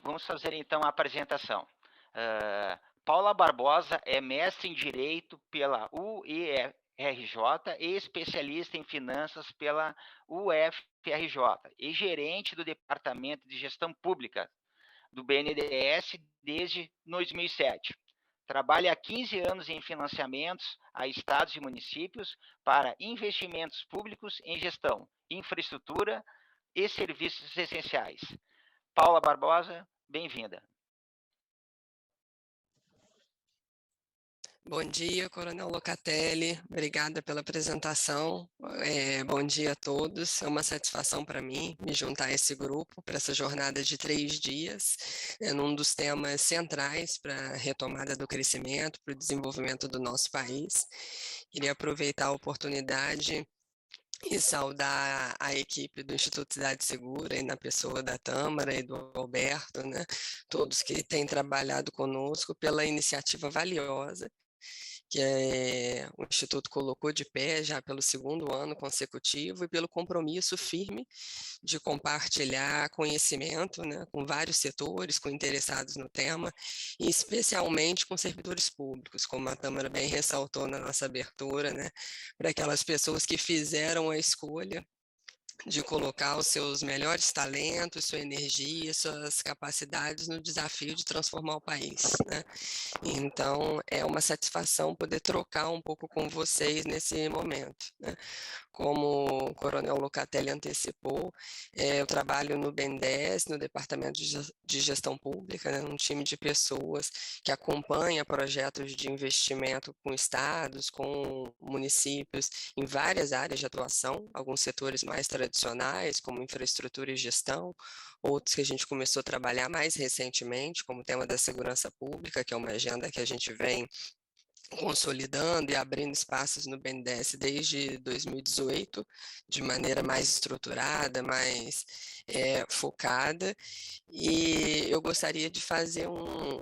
Vamos fazer então a apresentação. Paula Barbosa é mestre em Direito pela UERJ e especialista em Finanças pela UFRJ e gerente do Departamento de Gestão Pública do BNDES desde 2007. Trabalha há 15 anos em financiamentos a estados e municípios para investimentos públicos em gestão, infraestrutura e serviços essenciais. Paula Barbosa, bem-vinda. Bom dia, Coronel Locatelli, obrigada pela apresentação. Bom dia a todos, é uma satisfação para mim me juntar a esse grupo, para essa jornada de 3 dias, num dos temas centrais para a retomada do crescimento, para o desenvolvimento do nosso país. Queria aproveitar a oportunidade e saudar a equipe do Instituto Cidade Segura, e na pessoa da Tâmara e do Alberto, né, todos que têm trabalhado conosco pela iniciativa valiosa que o Instituto colocou de pé já pelo 2º ano consecutivo e pelo compromisso firme de compartilhar conhecimento, né, com vários setores, com interessados no tema, e especialmente com servidores públicos, como a Tâmara bem ressaltou na nossa abertura, né, para aquelas pessoas que fizeram a escolha de colocar os seus melhores talentos, sua energia, suas capacidades no desafio de transformar o país, né? Então, é uma satisfação poder trocar um pouco com vocês nesse momento, né? Como o Coronel Locatelli antecipou, eu trabalho no BNDES, no Departamento de Gestão Pública, né, um time de pessoas que acompanha projetos de investimento com estados, com municípios, em várias áreas de atuação, alguns setores mais tradicionais, como infraestrutura e gestão, outros que a gente começou a trabalhar mais recentemente, como o tema da segurança pública, que é uma agenda que a gente vem consolidando e abrindo espaços no BNDES desde 2018, de maneira mais estruturada, mais focada, e eu gostaria de fazer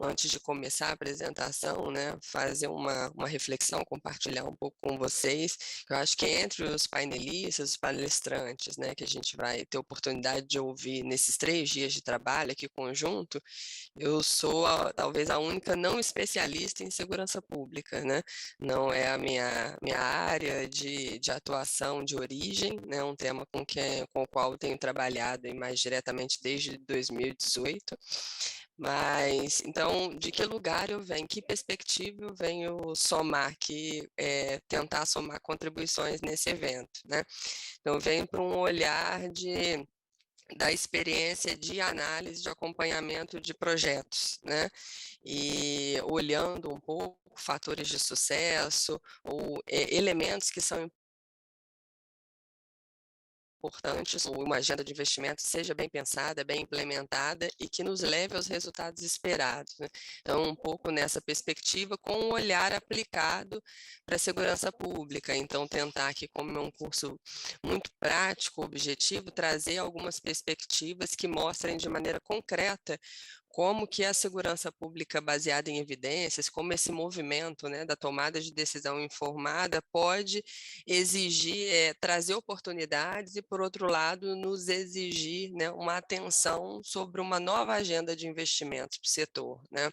antes de começar a apresentação, né, fazer uma reflexão, compartilhar um pouco com vocês, eu acho que entre os painelistas, os palestrantes, né, que a gente vai ter oportunidade de ouvir nesses 3 dias de trabalho aqui conjunto, eu sou talvez a única não especialista em segurança pública, né? Não é a minha área de atuação de origem, né? Um tema com o qual eu tenho trabalhado mais diretamente desde 2018. Mas, então, de que lugar eu venho? Que perspectiva eu venho somar, tentar somar contribuições nesse evento, né? Então, eu venho para um olhar da experiência de análise, de acompanhamento de projetos, né? E olhando um pouco fatores de sucesso ou elementos que são importantes, ou uma agenda de investimento seja bem pensada, bem implementada e que nos leve aos resultados esperados, né? Então, um pouco nessa perspectiva, com um olhar aplicado para a segurança pública. Então, tentar aqui, como é um curso muito prático, objetivo, trazer algumas perspectivas que mostrem de maneira concreta como que a segurança pública baseada em evidências, como esse movimento, né, da tomada de decisão informada pode exigir, trazer oportunidades e, por outro lado, nos exigir, né, uma atenção sobre uma nova agenda de investimentos para o setor, né?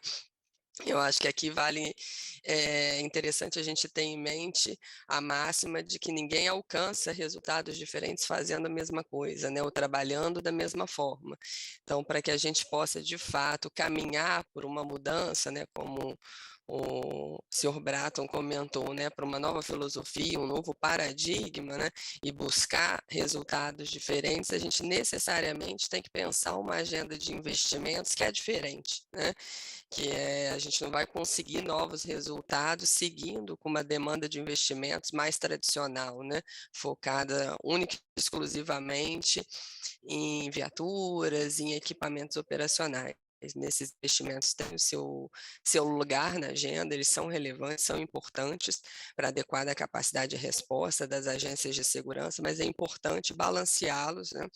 Eu acho que aqui interessante a gente ter em mente a máxima de que ninguém alcança resultados diferentes fazendo a mesma coisa, né, ou trabalhando da mesma forma. Então, para que a gente possa, de fato, caminhar por uma mudança, né, como o senhor Bratton comentou, né, para uma nova filosofia, um novo paradigma, né, e buscar resultados diferentes, a gente necessariamente tem que pensar uma agenda de investimentos que é diferente, né, a gente não vai conseguir novos resultados seguindo com uma demanda de investimentos mais tradicional, né, focada única e exclusivamente em viaturas, em equipamentos operacionais. Nesses investimentos têm o seu lugar na agenda, eles são relevantes, são importantes para adequar a capacidade de resposta das agências de segurança, mas é importante balanceá-los, né,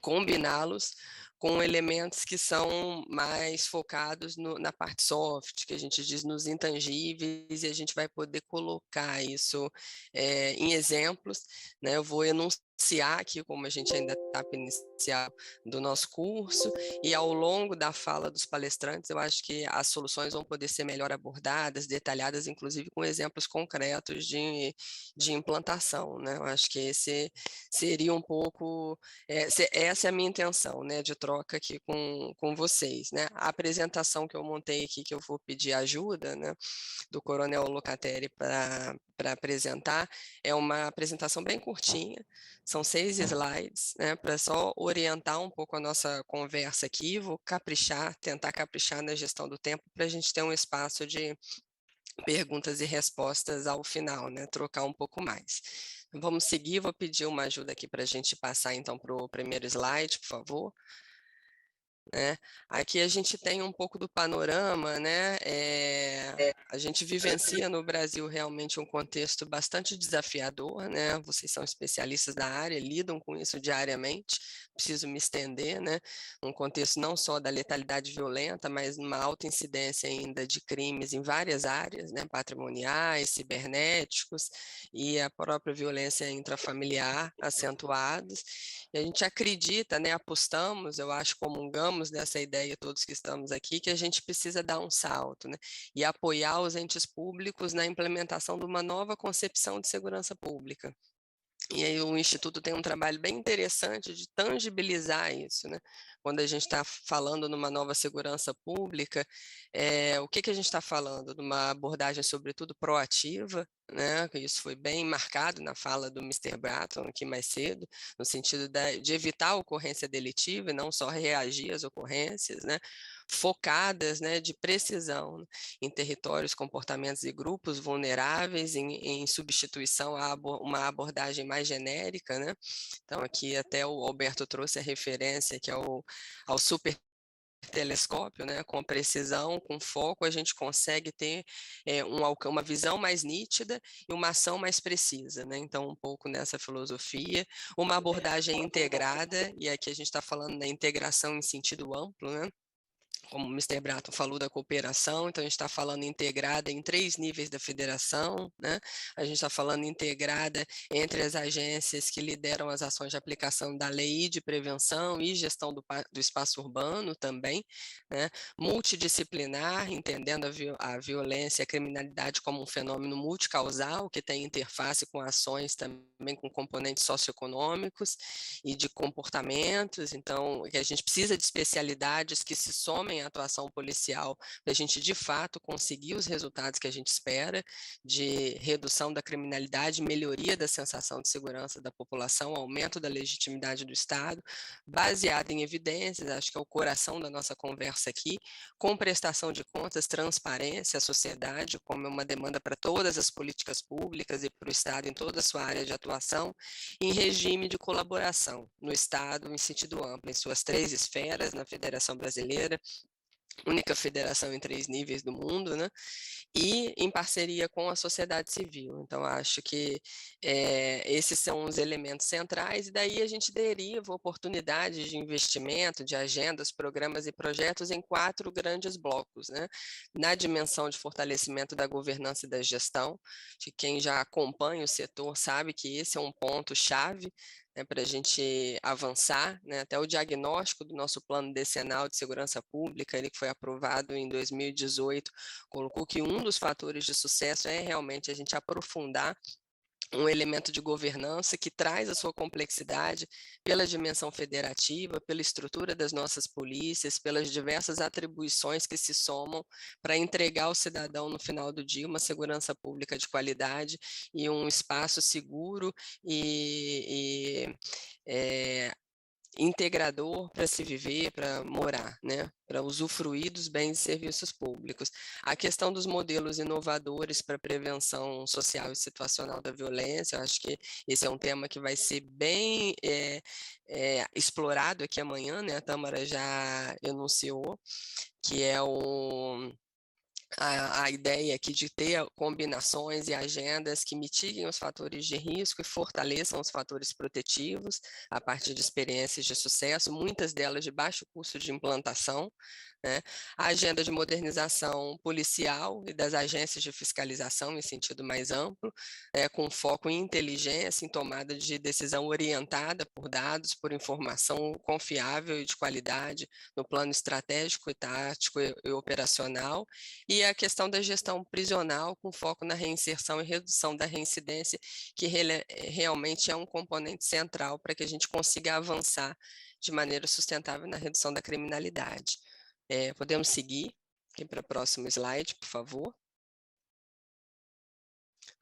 combiná-los com elementos que são mais focados na parte soft, que a gente diz nos intangíveis, e a gente vai poder colocar isso em exemplos, né? Eu vou enunciar iniciar aqui, como a gente ainda está inicial do nosso curso, e ao longo da fala dos palestrantes, eu acho que as soluções vão poder ser melhor abordadas, detalhadas, inclusive com exemplos concretos de implantação, né? Eu acho que esse seria um pouco, essa é a minha intenção, né, de troca aqui com vocês, né? A apresentação que eu montei aqui, que eu vou pedir ajuda, né, do Coronel Locatelli para apresentar, é uma apresentação bem curtinha, são 6 slides, né, para só orientar um pouco a nossa conversa aqui, vou tentar caprichar na gestão do tempo para a gente ter um espaço de perguntas e respostas ao final, né, trocar um pouco mais. Vamos seguir, vou pedir uma ajuda aqui para a gente passar então para o primeiro slide, por favor. Né? Aqui a gente tem um pouco do panorama, né? A gente vivencia no Brasil realmente um contexto bastante desafiador, né? Vocês são especialistas da área, lidam com isso diariamente, preciso me estender, né? Um contexto não só da letalidade violenta, mas uma alta incidência ainda de crimes em várias áreas, né? Patrimoniais, cibernéticos e a própria violência intrafamiliar acentuados. E a gente acredita, né? Apostamos, eu acho, comungamos dessa ideia, todos que estamos aqui, que a gente precisa dar um salto, né, e apoiar os entes públicos na implementação de uma nova concepção de segurança pública. E aí o Instituto tem um trabalho bem interessante de tangibilizar isso, né? Quando a gente está falando numa nova segurança pública, o que a gente está falando? De uma abordagem, sobretudo, proativa, né? Isso foi bem marcado na fala do Mr. Bratton aqui mais cedo, no sentido de evitar a ocorrência delitiva e não só reagir às ocorrências, né? Focadas, né, de precisão, né, em territórios, comportamentos e grupos vulneráveis, em substituição a uma abordagem mais genérica, né? Então aqui até o Alberto trouxe a referência que é ao super telescópio, né, com precisão, com foco, a gente consegue ter uma visão mais nítida e uma ação mais precisa, né? Então, um pouco nessa filosofia, uma abordagem integrada, e aqui a gente está falando da integração em sentido amplo, né? Como o Mr. Bratton falou da cooperação, então a gente está falando integrada em 3 níveis da federação, né? A gente está falando integrada entre as agências que lideram as ações de aplicação da lei de prevenção e gestão do espaço urbano também, né? Multidisciplinar, entendendo a violência e a criminalidade como um fenômeno multicausal, que tem interface com ações também com componentes socioeconômicos e de comportamentos, então que a gente precisa de especialidades que se somem à atuação policial para a gente de fato conseguir os resultados que a gente espera de redução da criminalidade, melhoria da sensação de segurança da população, aumento da legitimidade do Estado, baseado em evidências, acho que é o coração da nossa conversa aqui, com prestação de contas, transparência à sociedade, como é uma demanda para todas as políticas públicas e para o Estado em toda a sua área de atuação, em regime de colaboração no Estado, em sentido amplo, em suas 3 esferas, na Federação Brasileira, única federação em 3 níveis do mundo, né? E em parceria com a sociedade civil. Então, acho que esses são os elementos centrais, e daí a gente deriva oportunidades de investimento, de agendas, programas e projetos em 4 grandes blocos, né? Na dimensão de fortalecimento da governança e da gestão, de quem já acompanha o setor sabe que esse é um ponto-chave, né, para a gente avançar, né, até o diagnóstico do nosso plano decenal de segurança pública, ele que foi aprovado em 2018, colocou que um dos fatores de sucesso é realmente a gente aprofundar um elemento de governança que traz a sua complexidade pela dimensão federativa, pela estrutura das nossas polícias, pelas diversas atribuições que se somam para entregar ao cidadão no final do dia uma segurança pública de qualidade e um espaço seguro e integrador para se viver, para morar, né? Para usufruir dos bens e serviços públicos. A questão dos modelos inovadores para prevenção social e situacional da violência, eu acho que esse é um tema que vai ser bem explorado aqui amanhã, né? A Tâmara já enunciou, que é a ideia aqui de ter combinações e agendas que mitiguem os fatores de risco e fortaleçam os fatores protetivos a partir de experiências de sucesso, muitas delas de baixo custo de implantação, né? A agenda de modernização policial e das agências de fiscalização em sentido mais amplo, com foco em inteligência, em tomada de decisão orientada por dados, por informação confiável e de qualidade no plano estratégico e tático e operacional, e a questão da gestão prisional com foco na reinserção e redução da reincidência, que realmente é um componente central para que a gente consiga avançar de maneira sustentável na redução da criminalidade. Podemos seguir aqui para o próximo slide, por favor.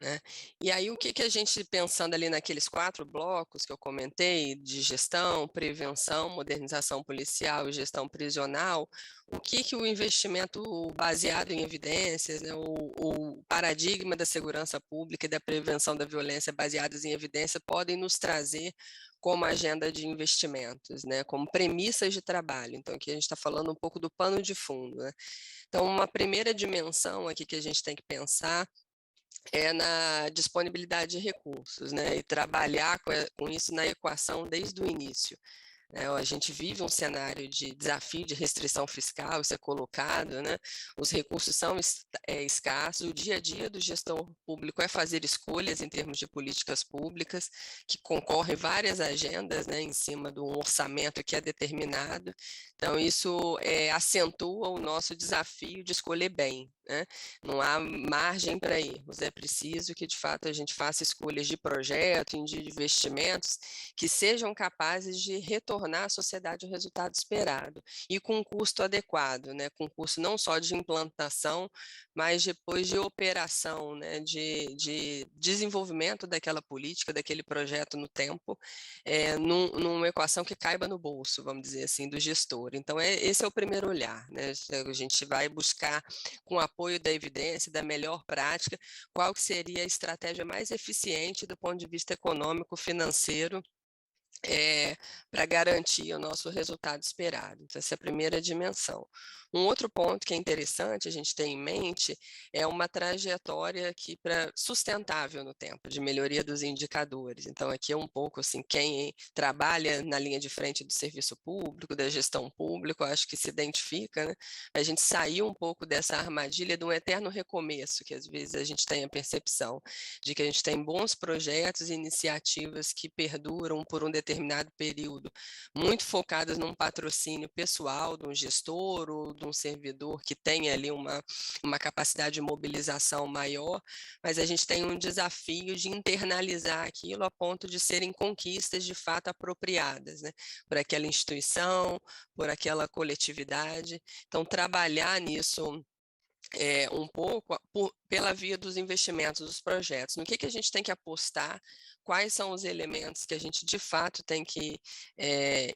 Né? E aí, o que a gente, pensando ali naqueles 4 blocos que eu comentei, de gestão, prevenção, modernização policial e gestão prisional, o que o investimento baseado em evidências, né, o paradigma da segurança pública e da prevenção da violência baseados em evidência podem nos trazer como agenda de investimentos, né, como premissas de trabalho. Então, aqui a gente está falando um pouco do pano de fundo. Né? Então, uma primeira dimensão aqui que a gente tem que pensar é na disponibilidade de recursos, né? E trabalhar com isso na equação desde o início. A gente vive um cenário de desafio de restrição fiscal, isso é colocado, né? Os recursos são escassos, o dia a dia do gestor público é fazer escolhas em termos de políticas públicas, que concorrem várias agendas, né, em cima de um orçamento que é determinado. Então, isso acentua o nosso desafio de escolher bem. Né? Não há margem para erros, é preciso que, de fato, a gente faça escolhas de projeto, de investimentos que sejam capazes de retornar à sociedade o resultado esperado e com um custo adequado, né? Com custo não só de implantação, mas depois de operação, né? de desenvolvimento daquela política, daquele projeto no tempo, numa equação que caiba no bolso, vamos dizer assim, do gestor. Então, esse é o primeiro olhar. Né? A gente vai buscar, com apoio da evidência, da melhor prática, qual que seria a estratégia mais eficiente do ponto de vista econômico, financeiro, para garantir o nosso resultado esperado. Então, essa é a primeira dimensão. Um outro ponto que é interessante a gente ter em mente é uma trajetória sustentável no tempo, de melhoria dos indicadores. Então, aqui é um pouco assim, quem trabalha na linha de frente do serviço público, da gestão pública, acho que se identifica, né? A gente saiu um pouco dessa armadilha de um eterno recomeço, que às vezes a gente tem a percepção de que a gente tem bons projetos e iniciativas que perduram por um determinado período, muito focadas num patrocínio pessoal de um gestor ou de um servidor que tem ali uma capacidade de mobilização maior, mas a gente tem um desafio de internalizar aquilo a ponto de serem conquistas de fato apropriadas, né? Por aquela instituição, por aquela coletividade. Então, trabalhar nisso um pouco pela via dos investimentos, dos projetos. No que a gente tem que apostar, quais são os elementos que a gente de fato tem que,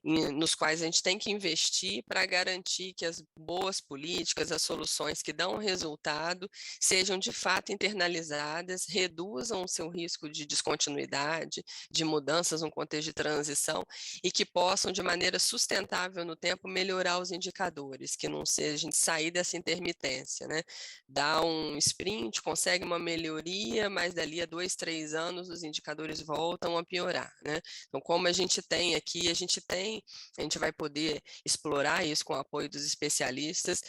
nos quais a gente tem que investir para garantir que as boas políticas, as soluções que dão resultado, sejam de fato internalizadas, reduzam o seu risco de descontinuidade, de mudanças no contexto de transição e que possam, de maneira sustentável no tempo, melhorar os indicadores, que não seja a gente sair dessa intermitência, né? Dá um sprint, consegue uma melhoria, mas dali a 2, 3 anos os indicadores voltam a piorar, né? Então, como a gente tem aqui, a gente vai poder explorar isso com o apoio dos especialistas,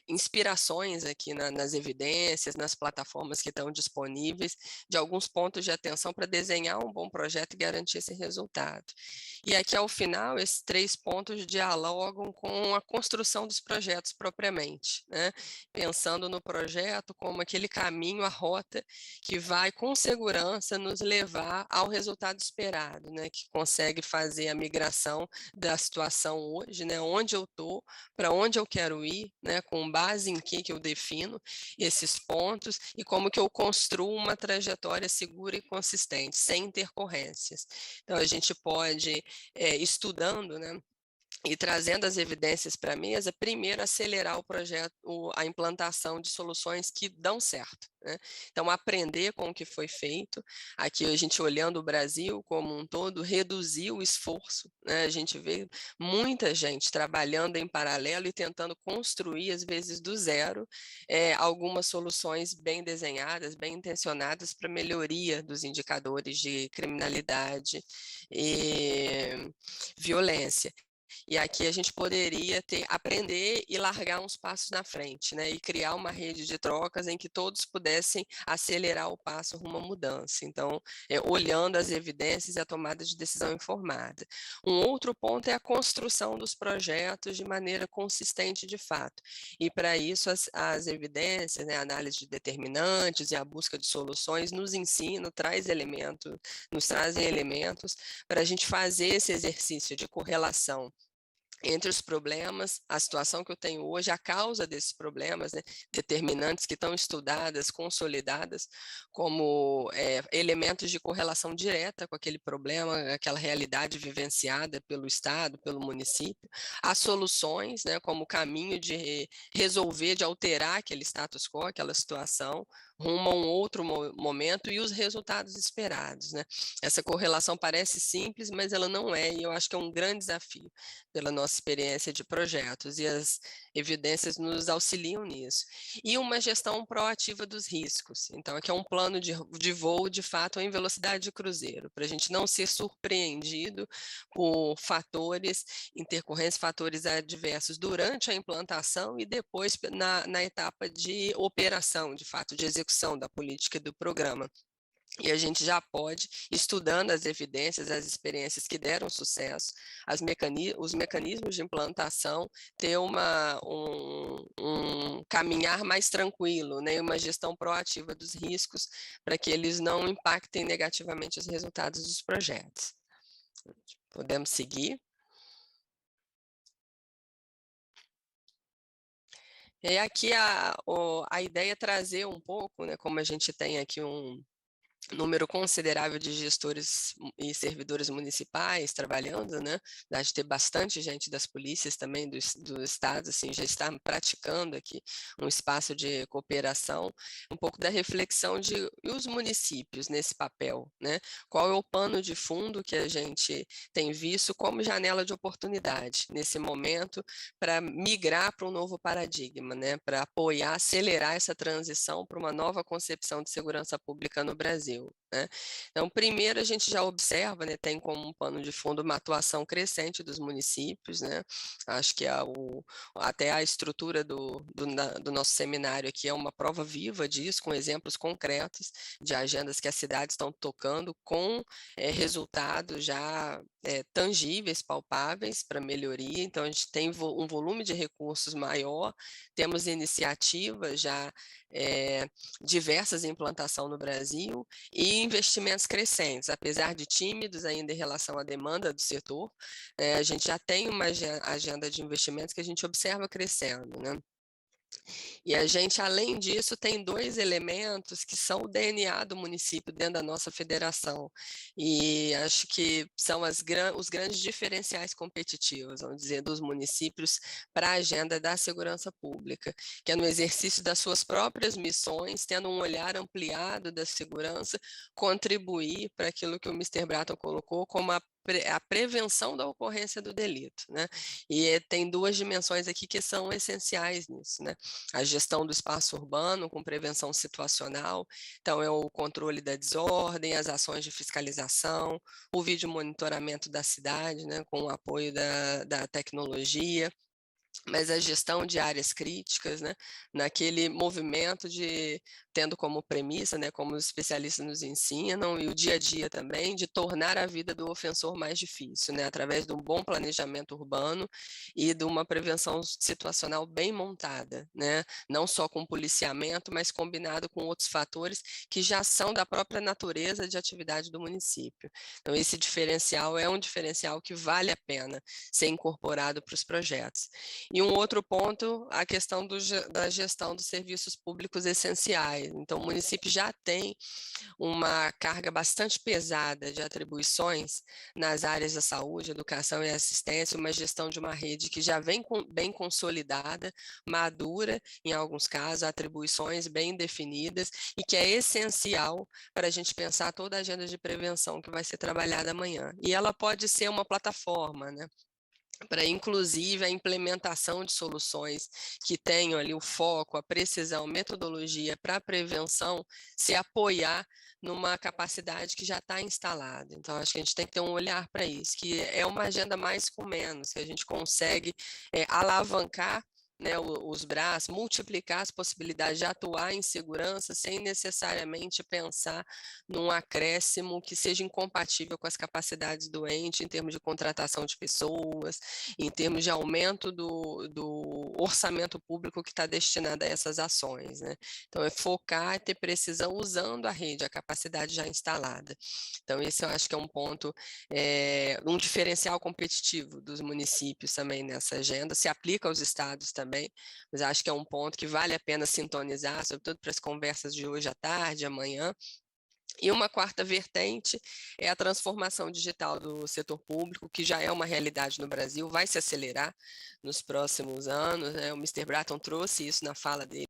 inspirações aqui nas evidências, nas plataformas que estão disponíveis, de alguns pontos de atenção para desenhar um bom projeto e garantir esse resultado. E aqui, ao final, esses 3 pontos dialogam com a construção dos projetos propriamente, né? Pensando no projeto como aquele caminho, a rota que vai, com segurança, nos levar ao resultado esperado, né? Que consegue fazer a migração da situação hoje, né? Onde eu estou, para onde eu quero ir, né? Com base em que eu defino esses pontos e como que eu construo uma trajetória segura e consistente, sem intercorrências. Então, a gente pode, estudando, né, e trazendo as evidências para a mesa, primeiro acelerar o projeto, a implantação de soluções que dão certo. Né? Então, aprender com o que foi feito. Aqui, a gente olhando o Brasil como um todo, reduzir o esforço. Né? A gente vê muita gente trabalhando em paralelo e tentando construir, às vezes do zero, algumas soluções bem desenhadas, bem intencionadas para melhoria dos indicadores de criminalidade e violência. E aqui a gente poderia aprender e largar uns passos na frente, né? E criar uma rede de trocas em que todos pudessem acelerar o passo rumo à mudança. Então, olhando as evidências e a tomada de decisão informada. Um outro ponto é a construção dos projetos de maneira consistente de fato. E para isso as evidências, né, a análise de determinantes e a busca de soluções nos ensinam, nos trazem elementos para a gente fazer esse exercício de correlação entre os problemas, a situação que eu tenho hoje, a causa desses problemas, né, determinantes que estão estudadas, consolidadas, como elementos de correlação direta com aquele problema, aquela realidade vivenciada pelo Estado, pelo município, as soluções, né, como caminho de resolver, de alterar aquele status quo, aquela situação, rumo a um outro momento e os resultados esperados, né? Essa correlação parece simples, mas ela não é, e eu acho que é um grande desafio pela nossa experiência de projetos, e as evidências nos auxiliam nisso. E uma gestão proativa dos riscos. Então, aqui é um plano de voo, de fato, em velocidade de cruzeiro, para a gente não ser surpreendido por fatores intercorrentes, fatores adversos durante a implantação e depois na etapa de operação, de fato, de execução da política e do programa. E a gente já pode, estudando as evidências, as experiências que deram sucesso, os mecanismos de implantação, ter um caminhar mais tranquilo, né, uma gestão proativa dos riscos, para que eles não impactem negativamente os resultados dos projetos. Podemos seguir? E aqui a ideia é trazer um pouco, né, como a gente tem aqui um número considerável de gestores e servidores municipais trabalhando, né? Dá de ter bastante gente das polícias também, do estado, assim, já está praticando aqui um espaço de cooperação, um pouco da reflexão de e os municípios nesse papel, né? Qual é o pano de fundo que a gente tem visto como janela de oportunidade nesse momento para migrar para um novo paradigma, né? Para apoiar, acelerar essa transição para uma nova concepção de segurança pública no Brasil. Né? Então, primeiro a gente já observa, né, tem como um pano de fundo uma atuação crescente dos municípios, né? Acho que até a estrutura do nosso seminário aqui é uma prova viva disso, com exemplos concretos de agendas que as cidades estão tocando com resultados já tangíveis, palpáveis para melhoria. Então, a gente tem um volume de recursos maior, temos iniciativas já diversas em implantação no Brasil e investimentos crescentes, apesar de tímidos ainda em relação à demanda do setor, a gente já tem uma agenda de investimentos que a gente observa crescendo, né? E a gente, além disso, tem dois elementos que são o DNA do município dentro da nossa federação. E acho que são os grandes diferenciais competitivos, vamos dizer, dos municípios para a agenda da segurança pública, que é no exercício das suas próprias missões, tendo um olhar ampliado da segurança, contribuir para aquilo que o Mr. Bratton colocou como a prevenção da ocorrência do delito, né? E tem duas dimensões aqui que são essenciais nisso, né? A gestão do espaço urbano com prevenção situacional, então é o controle da desordem, as ações de fiscalização, o vídeo monitoramento da cidade, né, com o apoio da tecnologia, mas a gestão de áreas críticas, né, naquele movimento de, tendo como premissa, né, como os especialistas nos ensinam, e o dia a dia também, de tornar a vida do ofensor mais difícil, né, através de um bom planejamento urbano e de uma prevenção situacional bem montada, né, não só com policiamento, mas combinado com outros fatores que já são da própria natureza de atividade do município. Então, esse diferencial é um diferencial que vale a pena ser incorporado para os projetos. E um outro ponto, a questão da gestão dos serviços públicos essenciais. Então, o município já tem uma carga bastante pesada de atribuições nas áreas da saúde, educação e assistência, uma gestão de uma rede que já vem bem consolidada, madura, em alguns casos, atribuições bem definidas, e que é essencial para a gente pensar toda a agenda de prevenção que vai ser trabalhada amanhã. E ela pode ser uma plataforma, né? para inclusive a implementação de soluções que tenham ali o foco, a precisão, metodologia para a prevenção, se apoiar numa capacidade que já está instalada. Então, acho que a gente tem que ter um olhar para isso, que é uma agenda mais com menos, que a gente consegue alavancar, né, os braços, multiplicar as possibilidades de atuar em segurança sem necessariamente pensar num acréscimo que seja incompatível com as capacidades do ente em termos de contratação de pessoas, em termos de aumento do orçamento público que está destinado a essas ações, né? Então, é focar e ter precisão usando a rede, a capacidade já instalada. Então, esse eu acho que é um ponto, um diferencial competitivo dos municípios também nessa agenda, se aplica aos estados também, mas acho que é um ponto que vale a pena sintonizar, sobretudo para as conversas de hoje à tarde, amanhã. E uma quarta vertente é a transformação digital do setor público, que já é uma realidade no Brasil, vai se acelerar nos próximos anos, né? O Mr. Bratton trouxe isso na fala dele,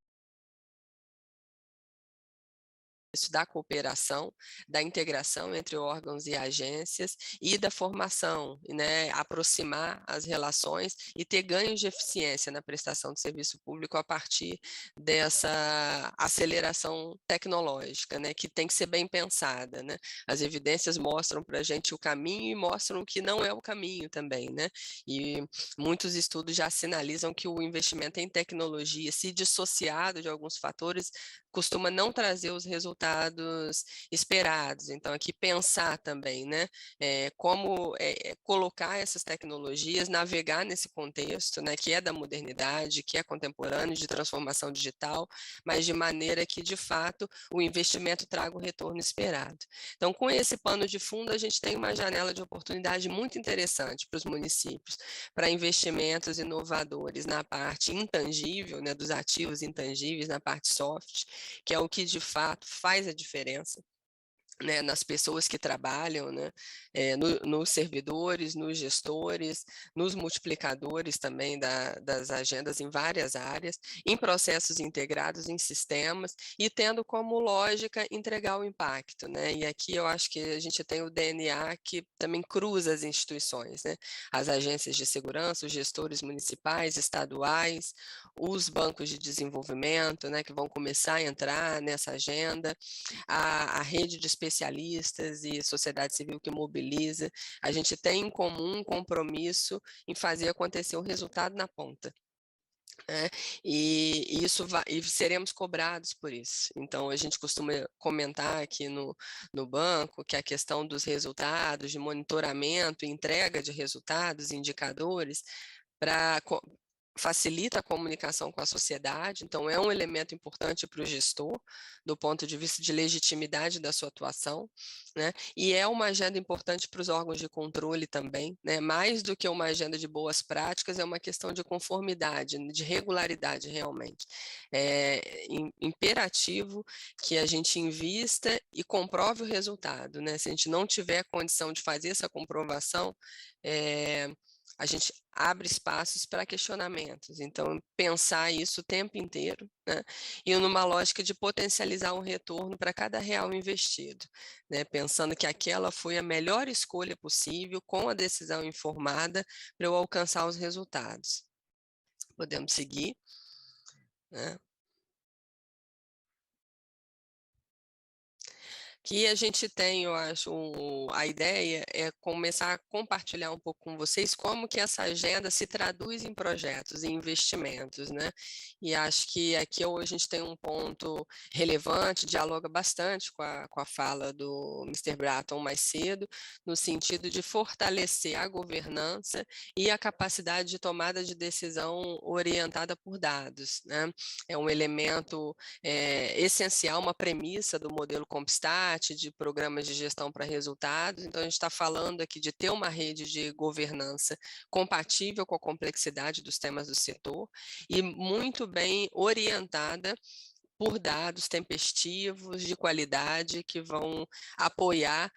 isso da cooperação, da integração entre órgãos e agências e da formação, né, aproximar as relações e ter ganhos de eficiência na prestação de serviço público a partir dessa aceleração tecnológica, né, que tem que ser bem pensada, né? As evidências mostram para a gente o caminho e mostram o que não é o caminho também, né? E muitos estudos já sinalizam que o investimento em tecnologia, se dissociado de alguns fatores, costuma não trazer os resultados esperados. Então, aqui pensar também, né, como colocar essas tecnologias, navegar nesse contexto, né, que é da modernidade, que é contemporâneo, de transformação digital, mas de maneira que, de fato, o investimento traga o retorno esperado. Então, com esse pano de fundo, a gente tem uma janela de oportunidade muito interessante para os municípios, para investimentos inovadores na parte intangível, né, dos ativos intangíveis, na parte soft, que é o que de fato faz a diferença, né, nas pessoas que trabalham, né, nos servidores, nos gestores, nos multiplicadores também das agendas em várias áreas, em processos integrados em sistemas e tendo como lógica entregar o impacto, né? E aqui eu acho que a gente tem o DNA que também cruza as instituições, né? As agências de segurança, os gestores municipais, estaduais, os bancos de desenvolvimento, né, que vão começar a entrar nessa agenda, a rede de especialistas e sociedade civil que mobiliza, a gente tem em comum um compromisso em fazer acontecer o resultado na ponta. Né? E isso e seremos cobrados por isso. Então, a gente costuma comentar aqui no banco que a questão dos resultados, de monitoramento, entrega de resultados, indicadores, facilita a comunicação com a sociedade, então é um elemento importante para o gestor, do ponto de vista de legitimidade da sua atuação, né? E é uma agenda importante para os órgãos de controle também, né? Mais do que uma agenda de boas práticas, é uma questão de conformidade, de regularidade realmente. É imperativo que a gente invista e comprove o resultado, né? Se a gente não tiver condição de fazer essa comprovação, a gente abre espaços para questionamentos. Então, pensar isso o tempo inteiro, né? E numa lógica de potencializar um retorno para cada real investido, né? Pensando que aquela foi a melhor escolha possível, com a decisão informada, para eu alcançar os resultados. Podemos seguir, né? Que a gente tem, eu acho, a ideia é começar a compartilhar um pouco com vocês como que essa agenda se traduz em projetos, em investimentos, né? E acho que aqui hoje a gente tem um ponto relevante, dialoga bastante com a fala do Mr. Bratton mais cedo, no sentido de fortalecer a governança e a capacidade de tomada de decisão orientada por dados, né? É um elemento essencial, uma premissa do modelo Compstat, de programas de gestão para resultados. Então, a gente está falando aqui de ter uma rede de governança compatível com a complexidade dos temas do setor e muito bem orientada por dados tempestivos, de qualidade, que vão apoiar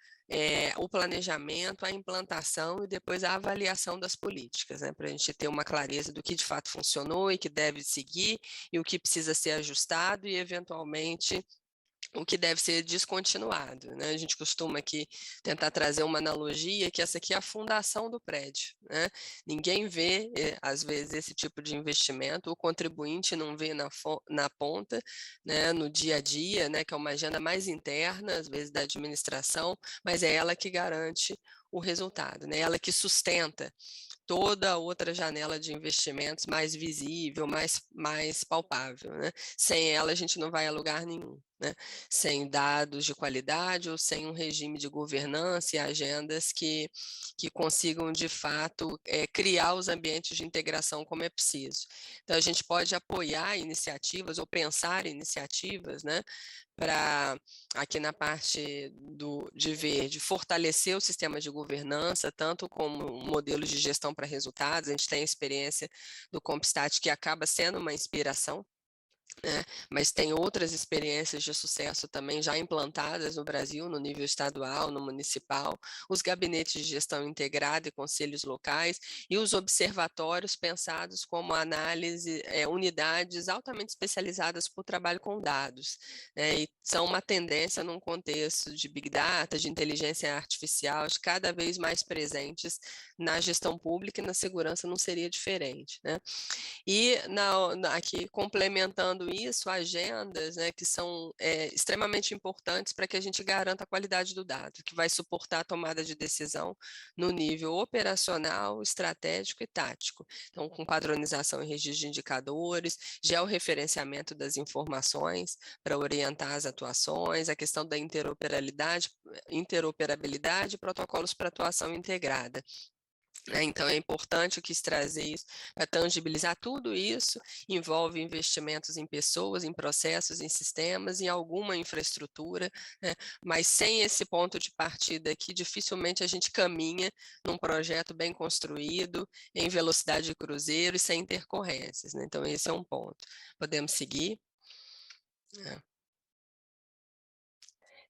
o planejamento, a implantação e depois a avaliação das políticas, né, para a gente ter uma clareza do que de fato funcionou e que deve seguir e o que precisa ser ajustado e, eventualmente, o que deve ser descontinuado, né? A gente costuma aqui tentar trazer uma analogia que essa aqui é a fundação do prédio, né? Ninguém vê, às vezes, esse tipo de investimento, o contribuinte não vê na ponta, né, no dia a dia, né, que é uma agenda mais interna, às vezes, da administração, mas é ela que garante o resultado, né? Ela que sustenta toda outra janela de investimentos mais visível, mais palpável, né? Sem ela, a gente não vai a lugar nenhum, né? Sem dados de qualidade ou sem um regime de governança e agendas que consigam, de fato, criar os ambientes de integração como é preciso. Então, a gente pode apoiar iniciativas ou pensar iniciativas, né, para, aqui na parte de verde, fortalecer o sistema de governança, tanto como modelos de gestão para resultados. A gente tem a experiência do Compstat, que acaba sendo uma inspiração, né? Mas tem outras experiências de sucesso também já implantadas no Brasil, no nível estadual, no municipal, os gabinetes de gestão integrada e conselhos locais e os observatórios pensados como análise, unidades altamente especializadas para o trabalho com dados, né? E são uma tendência num contexto de Big Data, de inteligência artificial, de cada vez mais presentes na gestão pública, e na segurança não seria diferente, né? E aqui complementando isso, agendas, né, que são extremamente importantes para que a gente garanta a qualidade do dado, que vai suportar a tomada de decisão no nível operacional, estratégico e tático. Então, com padronização e registro de indicadores, georreferenciamento das informações para orientar as atuações, a questão da interoperabilidade e protocolos para atuação integrada. Então, é importante eu quis trazer isso para tangibilizar tudo isso, envolve investimentos em pessoas, em processos, em sistemas, em alguma infraestrutura, né? Mas sem esse ponto de partida aqui, dificilmente a gente caminha num projeto bem construído, em velocidade de cruzeiro e sem intercorrências, né? Então, esse é um ponto. Podemos seguir?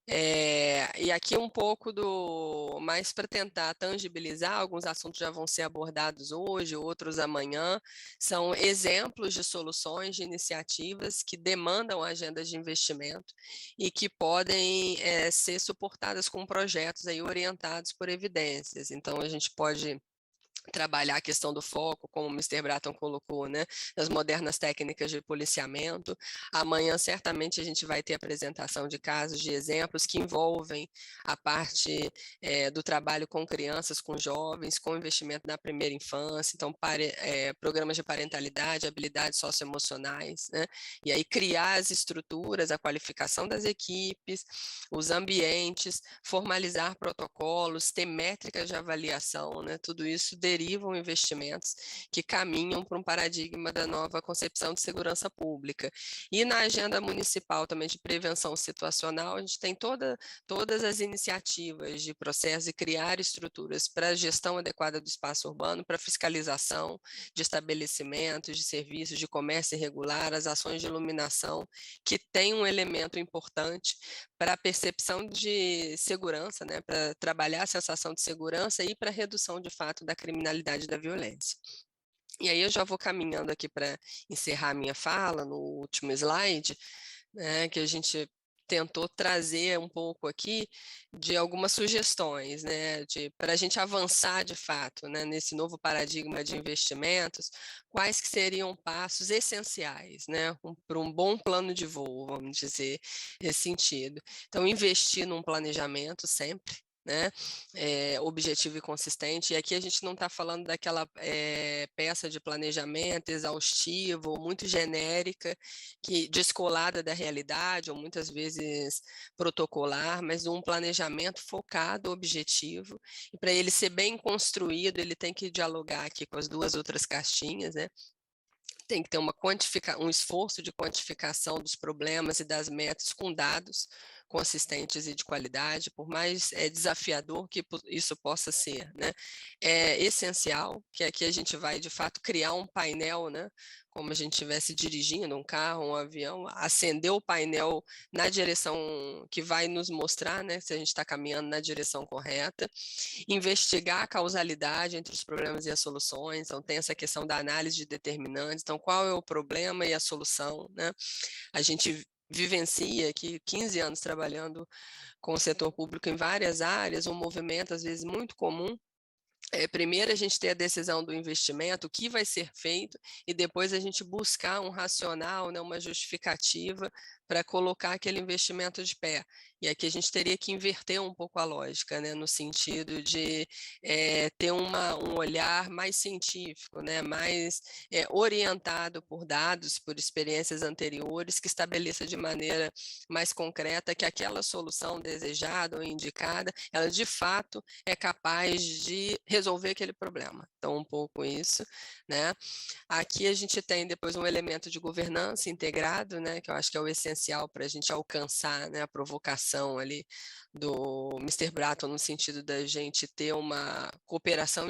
E aqui um pouco mais para tentar tangibilizar, alguns assuntos já vão ser abordados hoje, outros amanhã, são exemplos de soluções, de iniciativas que demandam agendas de investimento e que podem ser suportadas com projetos aí orientados por evidências. Então, a gente pode trabalhar a questão do foco, como o Mr. Bratton colocou, né, das modernas técnicas de policiamento. Amanhã, certamente, a gente vai ter apresentação de casos, de exemplos que envolvem a parte do trabalho com crianças, com jovens, com investimento na primeira infância, então, programas de parentalidade, habilidades socioemocionais, né, e aí criar as estruturas, a qualificação das equipes, os ambientes, formalizar protocolos, ter métricas de avaliação, né, tudo isso derivam investimentos que caminham para um paradigma da nova concepção de segurança pública. E na agenda municipal também de prevenção situacional, a gente tem todas as iniciativas de processo e criar estruturas para a gestão adequada do espaço urbano, para fiscalização de estabelecimentos, de serviços, de comércio irregular, as ações de iluminação, que tem um elemento importante para a percepção de segurança, né, para trabalhar a sensação de segurança e para a redução, de fato, da criminalidade e da violência. E aí eu já vou caminhando aqui para encerrar a minha fala no último slide, né, que a gente tentou trazer um pouco aqui de algumas sugestões, né, para a gente avançar de fato, né, nesse novo paradigma de investimentos, quais que seriam passos essenciais, né, para um bom plano de voo, vamos dizer, nesse sentido. Então, investir num planejamento sempre, né, objetivo e consistente, e aqui a gente não está falando daquela peça de planejamento exaustiva ou muito genérica, descolada da realidade, ou muitas vezes protocolar, mas um planejamento focado, objetivo, e para ele ser bem construído, ele tem que dialogar aqui com as duas outras caixinhas, né? Tem que ter um esforço de quantificação dos problemas e das metas com dados consistentes e de qualidade, por mais desafiador que isso possa ser, né? É essencial que aqui a gente vai, de fato, criar um painel, né? Como a gente estivesse dirigindo um carro, um avião, acender o painel na direção que vai nos mostrar, né, se a gente está caminhando na direção correta, investigar a causalidade entre os problemas e as soluções, então tem essa questão da análise de determinantes, então qual é o problema e a solução, né? A gente vivencia aqui 15 anos trabalhando com o setor público em várias áreas, um movimento às vezes muito comum. Primeiro a gente ter a decisão do investimento, o que vai ser feito, e depois a gente buscar um racional, né, uma justificativa para colocar aquele investimento de pé. E aqui a gente teria que inverter um pouco a lógica, né, no sentido de ter um olhar mais científico, né, mais orientado por dados, por experiências anteriores, que estabeleça de maneira mais concreta que aquela solução desejada ou indicada, ela de fato é capaz de resolver aquele problema. Então, um pouco isso, né? Aqui a gente tem depois um elemento de governança integrado, né? Que eu acho que é o essencial para a gente alcançar, né, a provocação ali do Mr. Bratton, no sentido da gente ter uma cooperação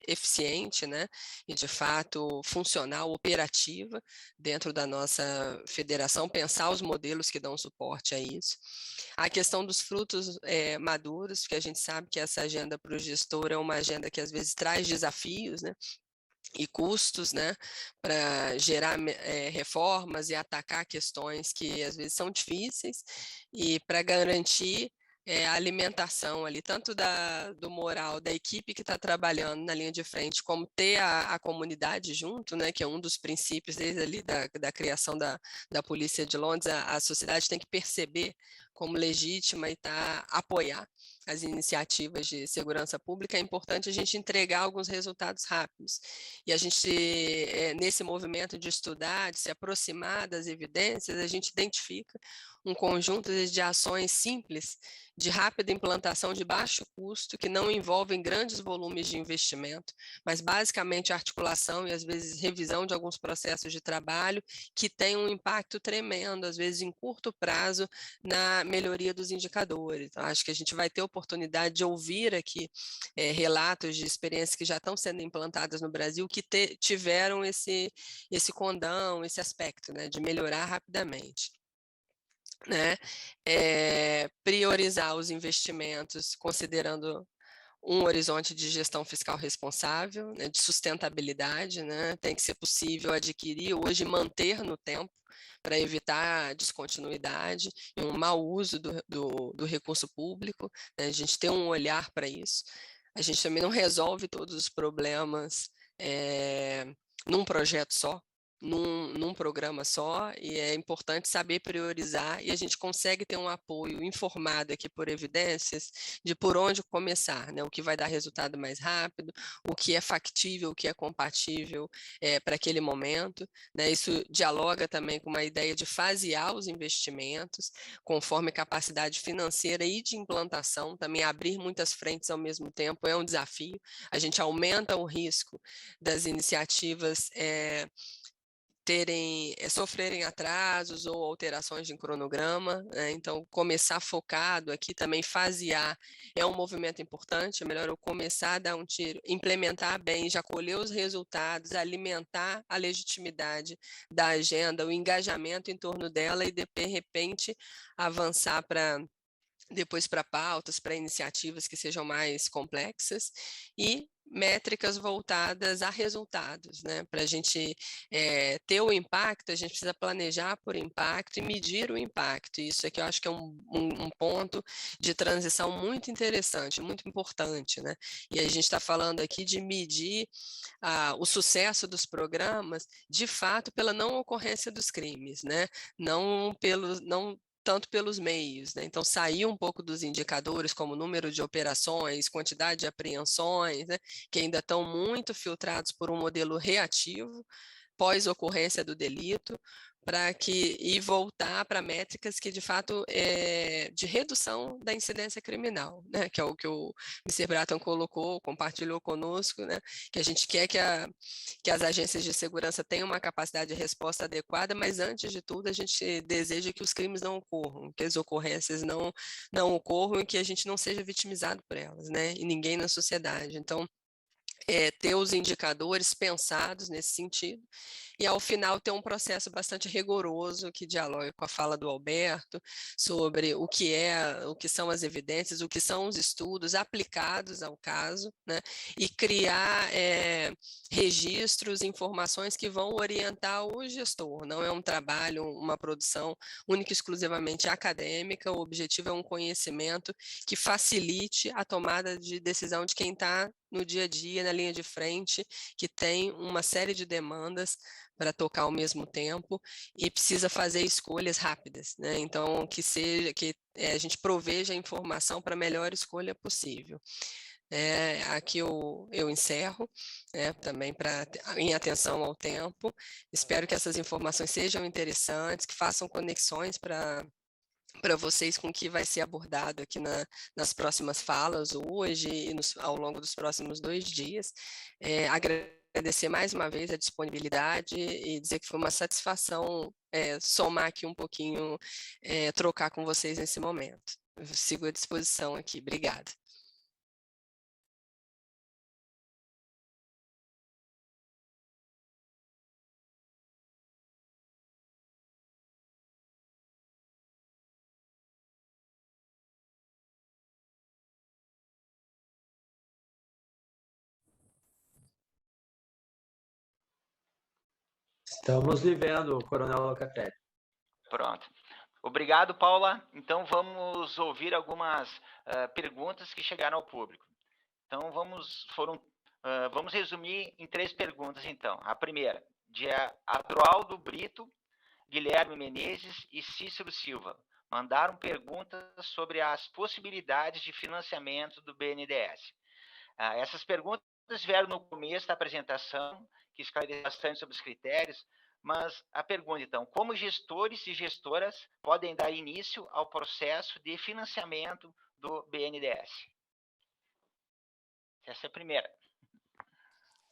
eficiente, né? E de fato funcional, operativa dentro da nossa federação, pensar os modelos que dão suporte a isso. A questão dos frutos maduros, porque a gente sabe que essa agenda para o gestor é uma agenda que às vezes traz desafios, né? E custos, né, para gerar reformas e atacar questões que às vezes são difíceis, e para garantir a alimentação ali, tanto do moral da equipe que está trabalhando na linha de frente, como ter a comunidade junto, né, que é um dos princípios desde ali da criação da Polícia de Londres. A sociedade tem que perceber como legítima e apoiar as iniciativas de segurança pública. É importante a gente entregar alguns resultados rápidos. E a gente, nesse movimento de estudar, de se aproximar das evidências, a gente identifica um conjunto de ações simples, de rápida implantação, de baixo custo, que não envolvem grandes volumes de investimento, mas basicamente articulação e às vezes revisão de alguns processos de trabalho que têm um impacto tremendo, às vezes em curto prazo, na melhoria dos indicadores. Então, acho que a gente vai ter oportunidade de ouvir aqui relatos de experiências que já estão sendo implantadas no Brasil, que tiveram esse condão, esse aspecto, né, de melhorar rapidamente. Né? Priorizar os investimentos considerando um horizonte de gestão fiscal responsável, né, de sustentabilidade, né? Tem que ser possível adquirir hoje e manter no tempo para evitar descontinuidade e um mau uso do recurso público, né? A gente tem um olhar para isso. A gente também não resolve todos os problemas num projeto só, num programa só, e é importante saber priorizar, e a gente consegue ter um apoio informado aqui por evidências de por onde começar, né? O que vai dar resultado mais rápido, o que é factível, o que é compatível para aquele momento, né? Isso dialoga também com uma ideia de fasear os investimentos conforme capacidade financeira e de implantação. Também abrir muitas frentes ao mesmo tempo é um desafio. A gente aumenta o risco das iniciativas sofrerem atrasos ou alterações de cronograma, né? Então começar focado aqui, também fasear é um movimento importante. É melhor eu começar a dar um tiro, implementar bem, já colher os resultados, alimentar a legitimidade da agenda, o engajamento em torno dela, e de repente avançar depois para pautas, para iniciativas que sejam mais complexas, e métricas voltadas a resultados, né? Para a gente ter o impacto, a gente precisa planejar por impacto e medir o impacto. Isso aqui eu acho que é um ponto de transição muito interessante, muito importante, né? E a gente está falando aqui de medir o sucesso dos programas, de fato, pela não ocorrência dos crimes, né? Não tanto pelos meios, né? Então sair um pouco dos indicadores como número de operações, quantidade de apreensões, né? Que ainda estão muito filtrados por um modelo reativo, pós-ocorrência do delito, e voltar para métricas que de fato de redução da incidência criminal, né? Que é o que o Mr. Bratton compartilhou conosco, né? Que a gente quer que as agências de segurança tenham uma capacidade de resposta adequada, mas antes de tudo a gente deseja que os crimes não ocorram, que as ocorrências não ocorram e que a gente não seja vitimizado por elas, né? E ninguém na sociedade. Então, ter os indicadores pensados nesse sentido, e ao final ter um processo bastante rigoroso que dialogue com a fala do Alberto sobre o que são as evidências, o que são os estudos aplicados ao caso, né, e criar registros, informações que vão orientar o gestor. Não é um trabalho, uma produção única e exclusivamente acadêmica, o objetivo é um conhecimento que facilite a tomada de decisão de quem está no dia a dia, na linha de frente, que tem uma série de demandas para tocar ao mesmo tempo e precisa fazer escolhas rápidas, né? Então, que a gente proveja a informação para a melhor escolha possível. Aqui eu encerro, também em atenção ao tempo. Espero que essas informações sejam interessantes, que façam conexões para vocês com o que vai ser abordado aqui nas próximas falas hoje e ao longo dos próximos 2 dias. Agradecer mais uma vez a disponibilidade e dizer que foi uma satisfação somar aqui um pouquinho, trocar com vocês nesse momento. Eu sigo à disposição aqui. Obrigada. Estamos lhe vendo, Coronel Locatelli. Pronto. Obrigado, Paula. Então, vamos ouvir algumas perguntas que chegaram ao público. Então, vamos resumir em 3 perguntas, então. A primeira, de Adroaldo Brito, Guilherme Menezes e Cícero Silva. Mandaram perguntas sobre as possibilidades de financiamento do BNDES. Essas perguntas vieram no começo da apresentação, que esclareceu bastante sobre os critérios, mas a pergunta, então, como gestores e gestoras podem dar início ao processo de financiamento do BNDES? Essa é a primeira.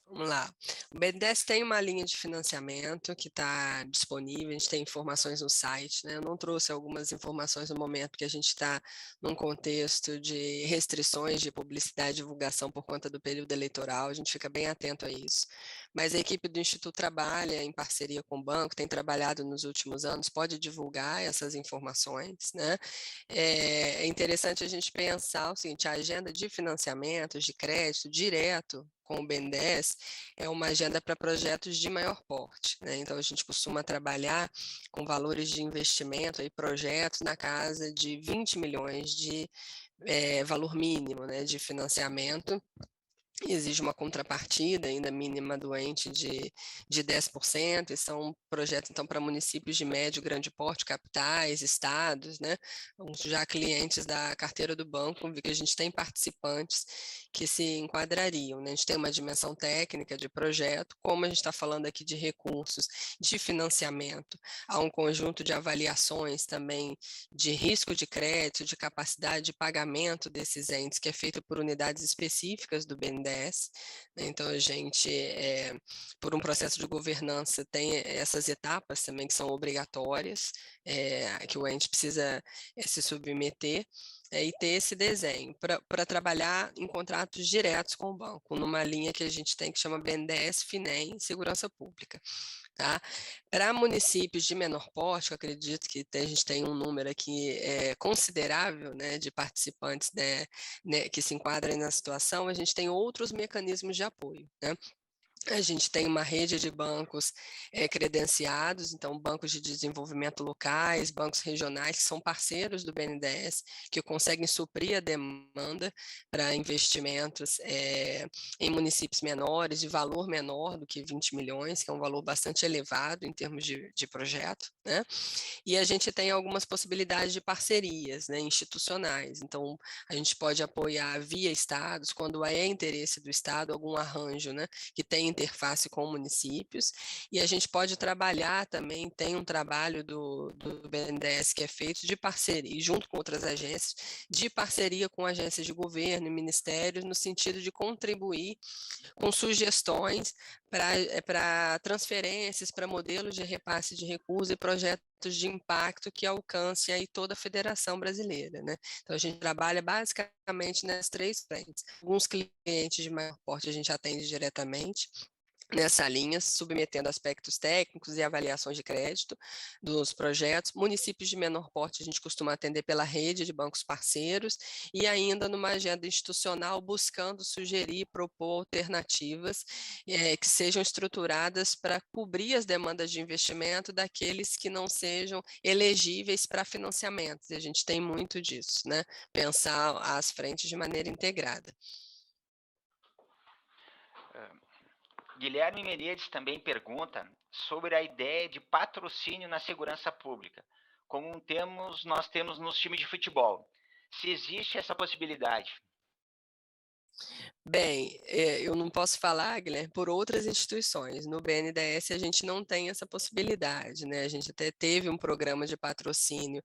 Vamos lá. O BNDES tem uma linha de financiamento que está disponível, a gente tem informações no site, né? Eu não trouxe algumas informações no momento, porque a gente está num contexto de restrições de publicidade e divulgação por conta do período eleitoral, a gente fica bem atento a isso. Mas a equipe do Instituto trabalha em parceria com o banco, tem trabalhado nos últimos anos, pode divulgar essas informações, né? É interessante a gente pensar o seguinte, a agenda de financiamentos, de crédito direto com o BNDES é uma agenda para projetos de maior porte, né? Então, a gente costuma trabalhar com valores de investimento e projetos na casa de 20 milhões de valor mínimo, né, de financiamento. Exige uma contrapartida ainda mínima doente de 10%, e são projetos, então, para municípios de médio e grande porte, capitais, estados, né? Já clientes da carteira do banco, vi que a gente tem participantes que se enquadrariam, né? A gente tem uma dimensão técnica de projeto, como a gente está falando aqui de recursos, de financiamento, há um conjunto de avaliações também de risco de crédito, de capacidade de pagamento desses entes, que é feito por unidades específicas do BNDES. Então, a gente, por um processo de governança, tem essas etapas também que são obrigatórias, que o ente precisa se submeter, e ter esse desenho para trabalhar em contratos diretos com o banco, numa linha que a gente tem que chama BNDES, FINEM, Segurança Pública. Tá? Para municípios de menor porte, eu acredito que a gente tem um número aqui considerável, né, de participantes, né, que se enquadram na situação, a gente tem outros mecanismos de apoio, né? A gente tem uma rede de bancos credenciados, então bancos de desenvolvimento locais, bancos regionais, que são parceiros do BNDES, que conseguem suprir a demanda para investimentos em municípios menores, de valor menor do que 20 milhões, que é um valor bastante elevado em termos de projeto, né? E a gente tem algumas possibilidades de parcerias, né, institucionais, então a gente pode apoiar via estados, quando é interesse do estado, algum arranjo, né, que tem interface com municípios, e a gente pode trabalhar também, tem um trabalho do BNDES que é feito de parceria, junto com outras agências, de parceria com agências de governo e ministérios, no sentido de contribuir com sugestões para transferências, para modelos de repasse de recursos e projetos de impacto que alcance aí toda a Federação Brasileira, né? Então, a gente trabalha basicamente nas 3 frentes. Alguns clientes de maior porte a gente atende diretamente, nessa linha, submetendo aspectos técnicos e avaliações de crédito dos projetos. Municípios de menor porte a gente costuma atender pela rede de bancos parceiros e ainda numa agenda institucional buscando sugerir e propor alternativas que sejam estruturadas para cobrir as demandas de investimento daqueles que não sejam elegíveis para financiamentos. E a gente tem muito disso, né? Pensar as frentes de maneira integrada. Guilherme Menezes também pergunta sobre a ideia de patrocínio na segurança pública, como nós temos nos times de futebol. Se existe essa possibilidade. Bem, eu não posso falar, Guilherme, por outras instituições. No BNDES a gente não tem essa possibilidade, né? A gente até teve um programa de patrocínio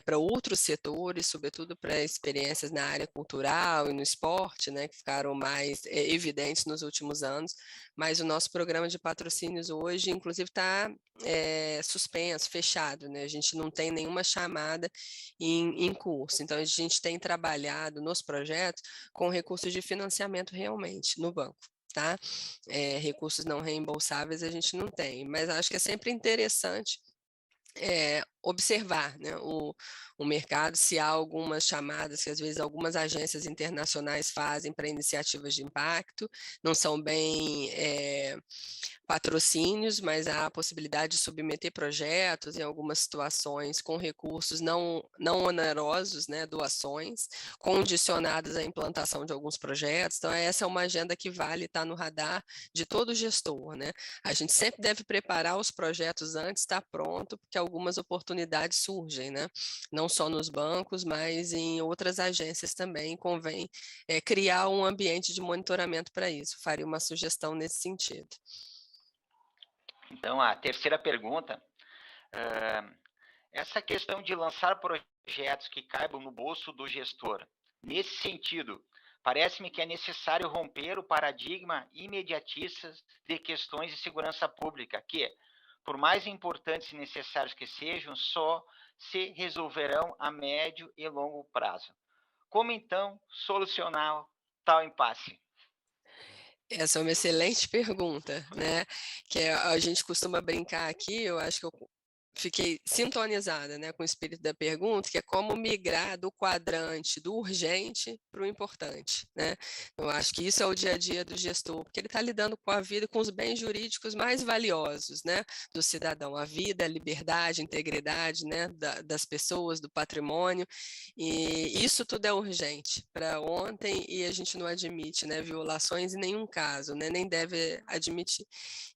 para outros setores, sobretudo para experiências na área cultural e no esporte, né? Que ficaram mais evidentes nos últimos anos. Mas o nosso programa de patrocínios hoje, inclusive, está suspenso, fechado, né? A gente não tem nenhuma chamada em curso. Então, a gente tem trabalhado nos projetos com recursos de financiamento realmente no banco, tá? Recursos não reembolsáveis a gente não tem, mas acho que é sempre interessante observar, né, o mercado, se há algumas chamadas que às vezes algumas agências internacionais fazem para iniciativas de impacto, não são bem patrocínios, mas há a possibilidade de submeter projetos em algumas situações com recursos não onerosos, né, doações, condicionadas à implantação de alguns projetos. Então, essa é uma agenda que vale estar no radar de todo gestor, né? A gente sempre deve preparar os projetos antes, estar pronto, porque algumas oportunidades surgem, né? Não só nos bancos, mas em outras agências também convém criar um ambiente de monitoramento para isso. Faria uma sugestão nesse sentido. Então, a terceira pergunta, essa questão de lançar projetos que caibam no bolso do gestor, nesse sentido, parece-me que é necessário romper o paradigma imediatista de questões de segurança pública, que, por mais importantes e necessários que sejam, só se resolverão a médio e longo prazo. Como, então, solucionar tal impasse? Essa é uma excelente pergunta, né? Que a gente costuma brincar aqui, eu acho que eu fiquei sintonizada, né, com o espírito da pergunta, que é como migrar do quadrante do urgente para o importante, né? Eu acho que isso é o dia a dia do gestor, porque ele está lidando com a vida, com os bens jurídicos mais valiosos, né, do cidadão, a vida, a liberdade, a integridade, né, das pessoas, do patrimônio, e isso tudo é urgente para ontem e a gente não admite, né, violações em nenhum caso, né, nem deve admitir.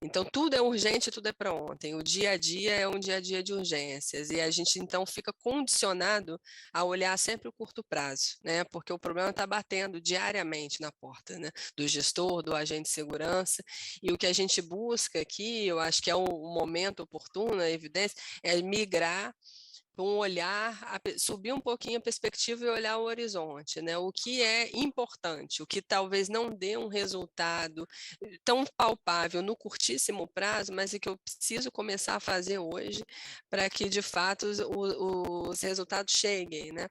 Então, tudo é urgente, tudo é para ontem. O dia a dia é um dia a dia de urgências e a gente, então, fica condicionado a olhar sempre o curto prazo, né? Porque o problema está batendo diariamente na porta, né? Do gestor, do agente de segurança. E o que a gente busca aqui, eu acho que é o momento oportuno, a evidência, é migrar um olhar, subir um pouquinho a perspectiva e olhar o horizonte, né? O que é importante, o que talvez não dê um resultado tão palpável no curtíssimo prazo, mas é que eu preciso começar a fazer hoje para que, de fato, os resultados cheguem, né?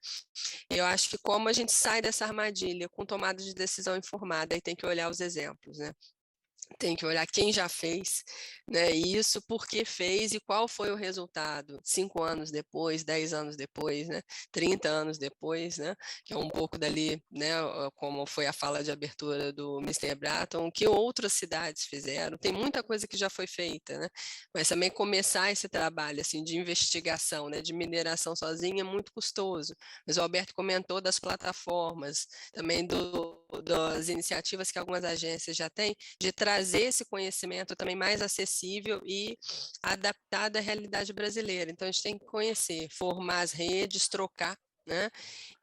Eu acho que como a gente sai dessa armadilha com tomada de decisão informada, aí tem que olhar os exemplos, né? Tem que olhar quem já fez, né, isso, por que fez e qual foi o resultado 5 anos depois, 10 anos depois, né, 30 anos depois, né, que é um pouco dali, né, como foi a fala de abertura do Mr. Bratton, o que outras cidades fizeram, tem muita coisa que já foi feita, né, mas também começar esse trabalho, assim, de investigação, né, de mineração sozinha é muito custoso, mas o Alberto comentou das plataformas, também das iniciativas que algumas agências já têm, de trazer esse conhecimento também mais acessível e adaptado à realidade brasileira. Então, a gente tem que conhecer, formar as redes, trocar, né?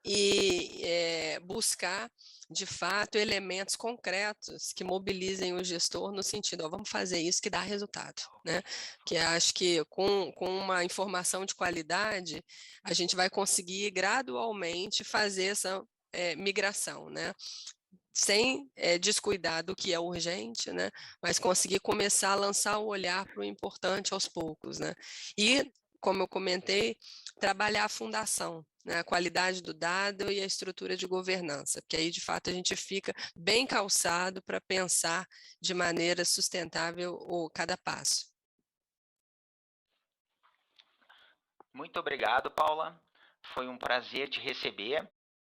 E buscar, de fato, elementos concretos que mobilizem o gestor no sentido, ó, vamos fazer isso que dá resultado, né? Que acho que com uma informação de qualidade, a gente vai conseguir gradualmente fazer essa migração, né? Sem descuidar do que é urgente, né? Mas conseguir começar a lançar o olhar para o importante aos poucos, né? E, como eu comentei, trabalhar a fundação, né, a qualidade do dado e a estrutura de governança, porque aí, de fato, a gente fica bem calçado para pensar de maneira sustentável cada passo. Muito obrigado, Paula. Foi um prazer te receber.